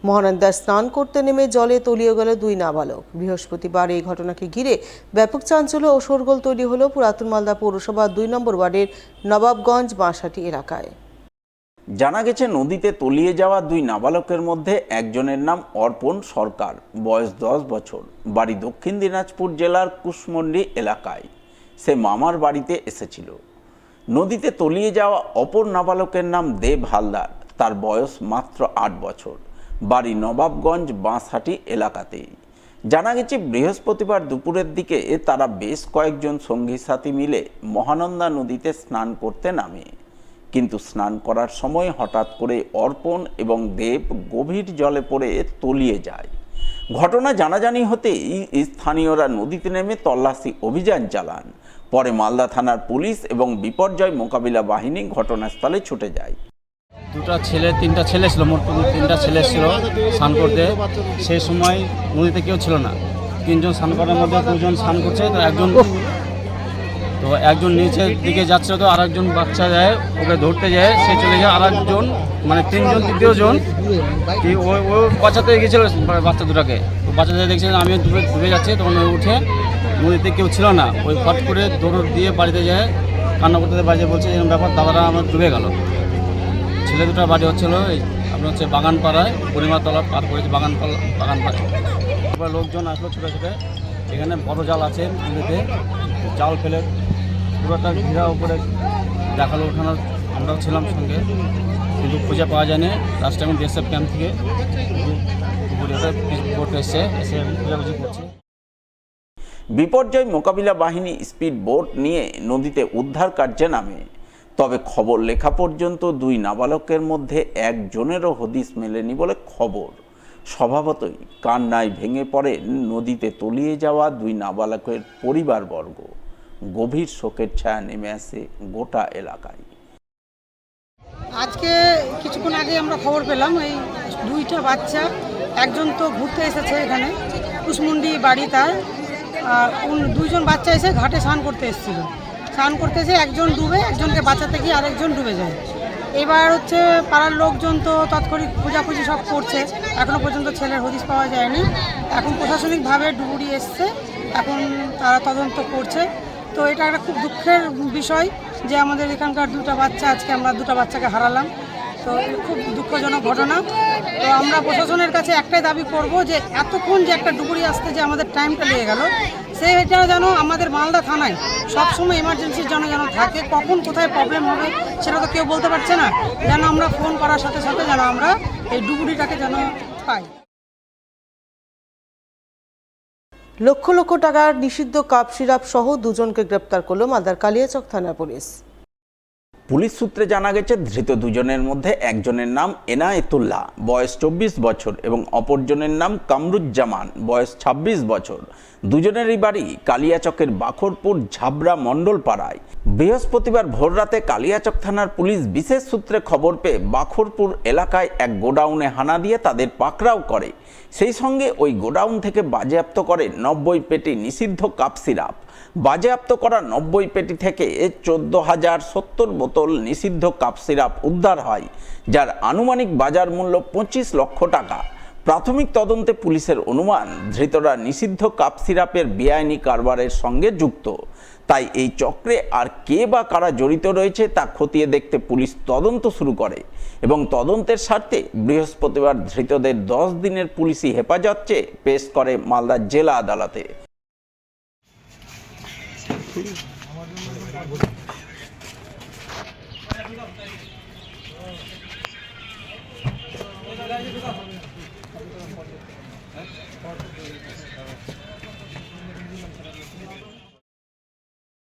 মহানন্দায় স্নান করতে নেমে জলে তলিয়ে গেল দুই নাবালক। বৃহস্পতিবার এই ঘটনাকে ঘিরে ব্যাপক চাঞ্চল্য ও শোরগোল তৈরি হলো পুরাতন মালদা পৌরসভা 2 নম্বর ওয়ার্ডের নবাবগঞ্জ বাঁশহাটি এলাকায়। জানা গেছে, নদীতে তলিয়ে যাওয়া দুই নাবালকের মধ্যে একজনের নাম অর্পণ সরকার, বয়স 10 বছর, বাড়ি দক্ষিণ দিনাজপুর জেলার কুশমন্ডি এলাকায়। সে মামার বাড়িতে এসেছিল। নদীতে তলিয়ে যাওয়া অপর নাবালকের নাম দেব হালদার, তার বয়স মাত্র 8 বছর, বাড়ি নবাবগঞ্জ বাঁশহাটি এলাকাতেই। জানা গেছে, বৃহস্পতিবার দুপুরের দিকে তারা বেশ কয়েকজন সঙ্গী সাথী মিলে মহানন্দা নদীতে স্নান করতে নামে। কিন্তু স্নান করার সময় হঠাৎ করে অর্পণ এবং দেব গভীর জলে পড়ে তলিয়ে যায়। ঘটনা জানাজানি হতেই স্থানীয়রা নদীতে নেমে তল্লাশি অভিযান চালান। পরে মালদা থানার পুলিশ এবং বিপর্যয় মোকাবিলা বাহিনী ঘটনাস্থলে ছুটে যায়। তিনটা ছেলে ছিল, মোট 3টা ছেলে ছিল স্নান করতে। সেই সময় নদীতে কেউ ছিল না। 3জন স্নান করার মধ্যে 2জন স্নান করছে, তো একজন নিচের দিকে যাচ্ছে, তো আরেকজন বাচ্চা যায়, ওকে ধরতে যায়, সে চলে যায়। আরেকজন মানে 3জন, তৃতীয়জন কি ও বাঁচাতে গিয়েছিল বাচ্চা দুটাকে। তো বাচ্চাদের দেখছে আমি ডুবে যাচ্ছে, তখন ওই উঠে নদীতে কেউ ছিল না, ওই ফট করে দৌড় দিয়ে বাড়িতে যায়, কান্না করতে বাড়িতে বলছে এরকম ব্যাপার, দাদারা আমার ডুবে গেল। ছেলে দুটার বাড়ি হচ্ছিল আপনার বাগানপাড়ায়, পরিমাতলা পার করেছে বাগানপাড়ায়। এবার লোকজন আসলো ছোটো ছোটো, এখানে বড় জাল আছে নদীতে, জাল ফেলে পুরোটা ঘিরা উপরে দেখালো ওঠানোর। আমরাও ছিলাম সঙ্গে, কিন্তু খুঁজে পাওয়া যায়নি। লাস্ট টাইম বিএসএফ ক্যাম্প থেকে বোট এসে খোঁজাখুঁজি করছে। বিপর্যয় মোকাবিলা বাহিনী স্পিড বোট নিয়ে নদীতে উদ্ধার কার্যে নামে। তবে খবর লেখা পর্যন্ত দুই নাবালকের মধ্যে একজনেরও হদিস মেলেনি বলে খবর। স্বভাবতই কান্নায় ভেঙে পড়ে নদীতে তলিয়ে যাওয়া দুই নাবালকের পরিবারবর্গ। গভীর শোকের ছায়া নেমে আসে গোটা এলাকায়। আজকে কিছুক্ষণ আগে আমরা খবর পেলাম, এই 2টা বাচ্চা, একজন তো ঘুরতে এসেছে এখানে কুশমুন্ডি বাড়ি তার, আর 2জন বাচ্চা এসে ঘাটে স্নান করতে এসেছিল। স্নান করতে এসে একজন ডুবে, একজনকে বাঁচাতে গিয়ে আরেকজন ডুবে যায়। এবার পাড়ার লোকজন তো তৎক্ষণিক খোঁজাখুঁজি সব করছে, এখনও পর্যন্ত ছেলের হদিস পাওয়া যায়নি। এখন প্রশাসনিকভাবে ডুবুরি এসছে, এখন তারা তদন্ত করছে। তো এটা একটা খুব দুঃখের বিষয় যে আমাদের এখানকার 2টা বাচ্চা, আজকে আমরা 2টা বাচ্চাকে হারালাম। তো খুব দুঃখজনক ঘটনা। তো আমরা প্রশাসনের কাছে একটাই দাবি করব যে এতক্ষণ যে একটা ডুবুরি আসতে যে আমাদের টাইমটা লেগে গেল, সেটা যেন আমাদের মালদা থানায় সবসময় এমার্জেন্সির যেন থাকে। কখন কোথায় প্রবলেম হবে সেটা তো কেউ বলতে পারছে না, যেন আমরা ফোন করার সাথে সাথে যেন আমরা এই ডুবুরিটাকে যেন পাই। লক্ষ লক্ষ টাকার নিষিদ্ধ কাপ সিরাপ সহ 2জনকে গ্রেপ্তার করল মালদার কালিয়াচক থানার পুলিশ। পুলিশ সূত্রে জানা গেছে, ধৃত 2জনের মধ্যে একজনের নাম এনায়েতুল্লাহ, বয়স 24 বছর এবং অপরজনের নাম কামরুজ্জামান, বয়স 26 বছর। 2জনেরই বাড়ি কালিয়াচকের বাখরপুর ঝাবরা মণ্ডলপাড়ায়। বৃহস্পতিবার ভোররাতে কালিয়াচক থানার পুলিশ বিশেষ সূত্রে খবর পেয়ে বাখরপুর এলাকায় এক গোডাউনে হানা দিয়ে তাদের পাকড়াও করে। সেই সঙ্গে ওই গোডাউন থেকে বাজেয়াপ্ত করে 90 পেটি নিষিদ্ধ কাপ সিরাপ। বাজেয়াপ্ত করা 90 পেটি থেকে 14,070 বোতল নিষিদ্ধ কাপ সিরাপ উদ্ধার হয়, যার আনুমানিক বাজার মূল্য 25 লক্ষ টাকা। প্রাথমিক তদন্তে পুলিশের অনুমান, ধৃতরা নিষিদ্ধ কাপ সিরাপের বেআইনি কারবারের সঙ্গে যুক্ত। তাই এই চক্রে আর কে বা কারা জড়িত রয়েছে তা খতিয়ে দেখতে পুলিশ তদন্ত শুরু করে এবং তদন্তের স্বার্থে বৃহস্পতিবার ধৃতদের 10 দিনের পুলিশি হেফাজত চেয়ে পেশ করে মালদা জেলা আদালতে।